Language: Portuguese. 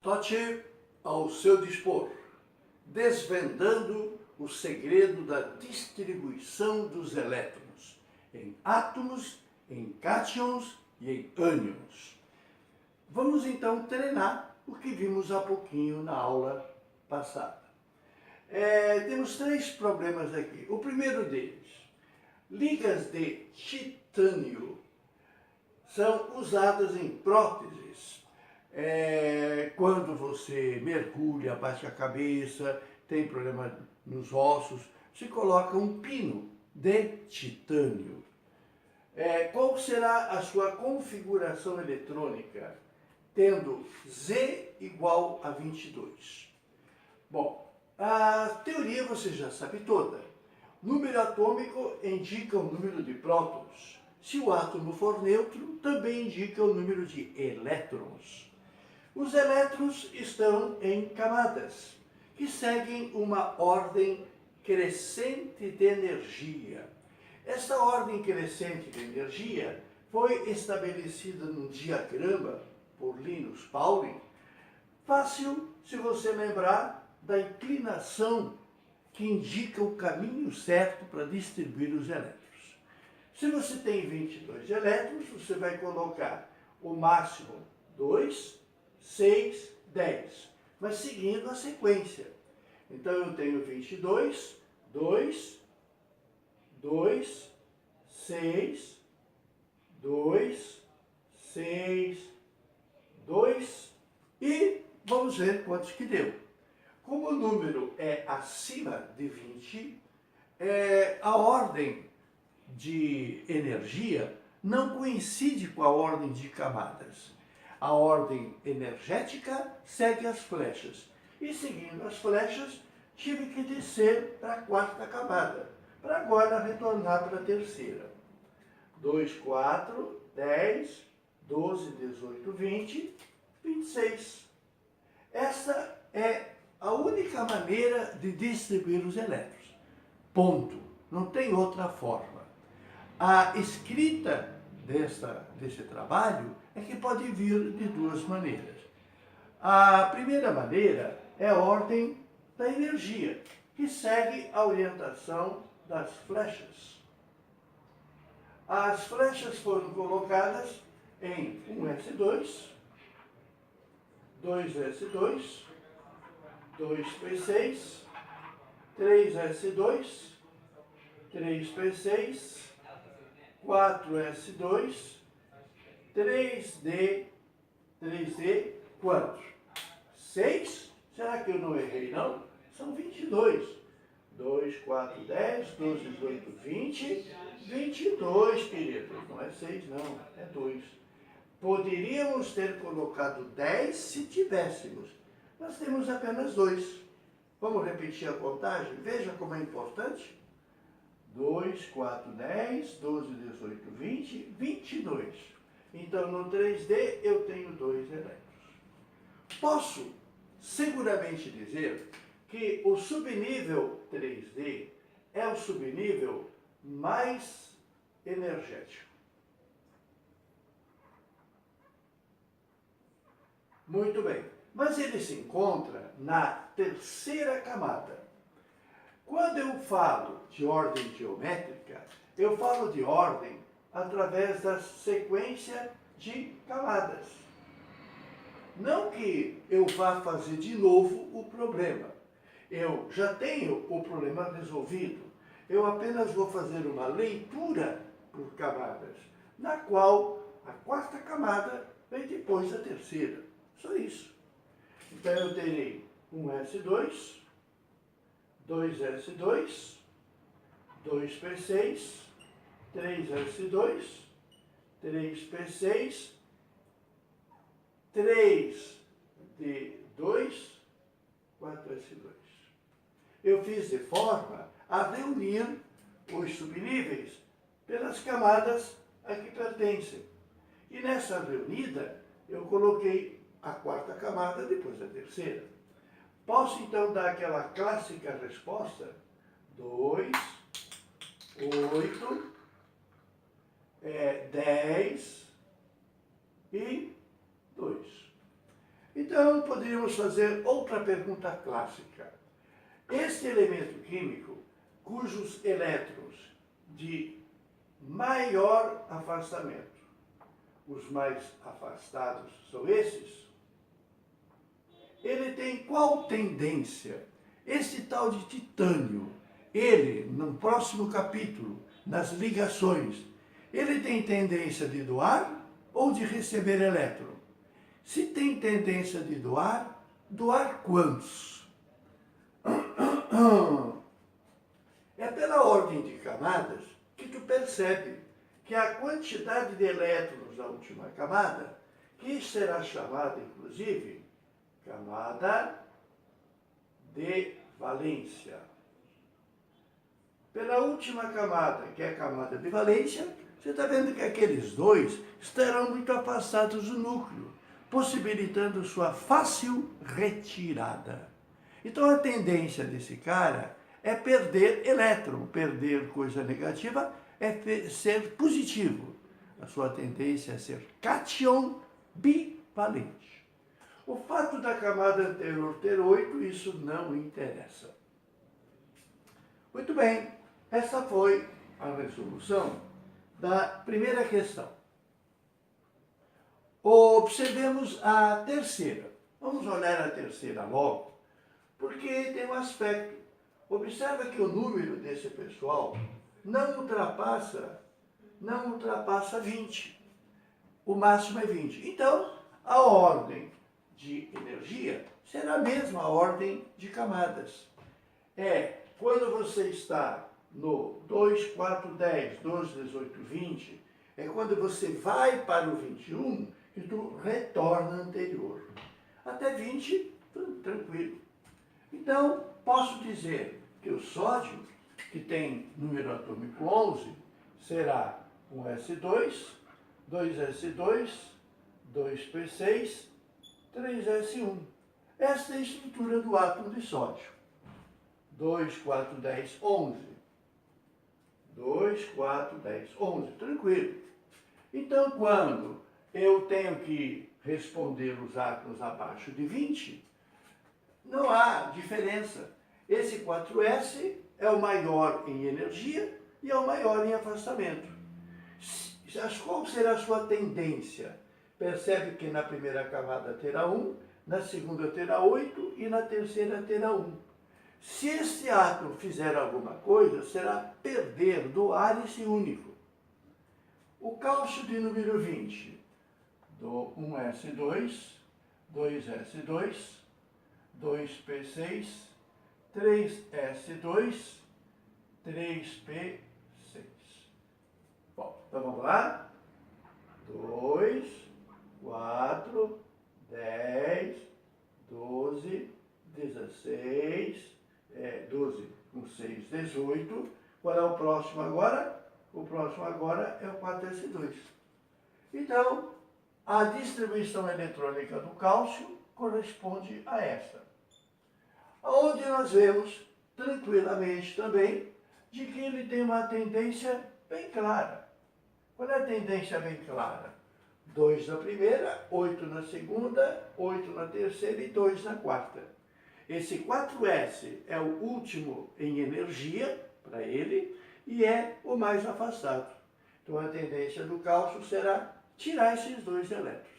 Tote ao seu dispor, desvendando o segredo da distribuição dos elétrons em átomos, em cátions e em ânions. Vamos então treinar o que vimos há pouquinho na aula passada. Temos três problemas aqui. O primeiro deles, ligas de titânio são usadas em próteses. Quando você mergulha, bate a cabeça, tem problema nos ossos, se coloca um pino de titânio. Qual será a sua configuração eletrônica? Tendo Z igual a 22. Bom, a teoria você já sabe toda. Número atômico indica o número de prótons. Se o átomo for neutro, também indica o número de elétrons. Os elétrons estão em camadas, que seguem uma ordem crescente de energia. Esta ordem crescente de energia foi estabelecida num diagrama por Linus Pauling. Fácil se você lembrar da inclinação que indica o caminho certo para distribuir os elétrons. Se você tem 22 elétrons, você vai colocar o máximo 2, 6, 10, mas seguindo a sequência. Então eu tenho 22, 2, 2, 6, 2, 6, 2 e vamos ver quantos que deu. Como o número é acima de 20, a ordem de energia não coincide com a ordem de camadas. A ordem energética segue as flechas. E seguindo as flechas, tive que descer para a quarta camada, para agora retornar para a terceira. 2, 4, 10, 12, 18, 20, 26. Essa é a única maneira de distribuir os elétrons. Ponto. Não tem outra forma. A escrita desse trabalho é que pode vir de duas maneiras. A primeira maneira é a ordem da energia, que segue a orientação das flechas. As flechas foram colocadas em 1s2, 2s2, 2p6, 3s2, 3p6, 4s2, 3d, quantos? 6? Será que eu não errei, não? São 22. 2, 4, 10, 12, 18, 20, 22, queridos. Não é 6, não, é 2. Poderíamos ter colocado 10 se tivéssemos. Nós temos apenas 2. Vamos repetir a contagem? Veja como é importante. 2, 4, 10, 12, 18, 20, 22. Então, no 3D, eu tenho 2 elétrons. Posso seguramente dizer que o subnível 3D é o subnível mais energético. Muito bem, mas ele se encontra na terceira camada. Quando eu falo de ordem geométrica, eu falo de ordem através da sequência de camadas. Não que eu vá fazer de novo o problema. Eu já tenho o problema resolvido. Eu apenas vou fazer uma leitura por camadas, na qual a quarta camada vem depois da terceira. Só isso. Então eu terei 1s2, 2s2, 2p6, 3s2, 3p6, 3d2, 4s2. Eu fiz de forma a reunir os subníveis pelas camadas a que pertencem. E nessa reunida, eu coloquei a quarta camada depois da terceira. Posso então dar aquela clássica resposta? 2, 8, 10 e 2. Então, poderíamos fazer outra pergunta clássica. Este elemento químico, cujos elétrons de maior afastamento, os mais afastados são esses, ele tem qual tendência? Esse tal de titânio, ele, no próximo capítulo, nas ligações, ele tem tendência de doar ou de receber elétron? Se tem tendência de doar, doar quantos? É pela ordem de camadas que tu percebe que a quantidade de elétrons da última camada, que será chamada, inclusive, camada de valência. Pela última camada, que é a camada de valência, você está vendo que aqueles dois estarão muito afastados do núcleo, possibilitando sua fácil retirada. Então a tendência desse cara é perder elétron, perder coisa negativa é ser positivo. A sua tendência é ser cátion bivalente. O fato da camada anterior ter 8, isso não interessa. Muito bem, essa foi a resolução da primeira questão. Observemos a terceira. Vamos olhar a terceira logo, porque tem um aspecto. Observa que o número desse pessoal não ultrapassa 20. O máximo é 20. Então, a ordem de energia será a mesma ordem de camadas. Quando você está no 2, 4, 10, 12, 18, 20, é quando você vai para o 21 e tu retorna anterior. Até 20, tranquilo. Então, posso dizer que o sódio, que tem número atômico 11, será um S2, 2S2, 2P6, 3S1. Esta é a estrutura do átomo de sódio. 2, 4, 10, 11. 2, 4, 10, 11. Tranquilo. Então, quando eu tenho que responder os átomos abaixo de 20, não há diferença. Esse 4S é o maior em energia e é o maior em afastamento. Qual será a sua tendência? Percebe que na primeira camada terá 1, na segunda terá 8 e na terceira terá 1. Se este átomo fizer alguma coisa, será perder, doar esse único. O cálcio de número 20, do 1S2, 2S2, 2P6, 3S2, 3P6. Bom, então vamos lá? 2, 4, 10, 12, 16, 12 com 6, 18. Qual é o próximo agora? O próximo agora é o 4S2. Então, a distribuição eletrônica do cálcio corresponde a esta. Onde nós vemos tranquilamente também de que ele tem uma tendência bem clara. Qual é a tendência bem clara? 2 na primeira, 8 na segunda, 8 na terceira e 2 na quarta. Esse 4S é o último em energia para ele e é o mais afastado. Então a tendência do cálcio será tirar esses dois elétrons.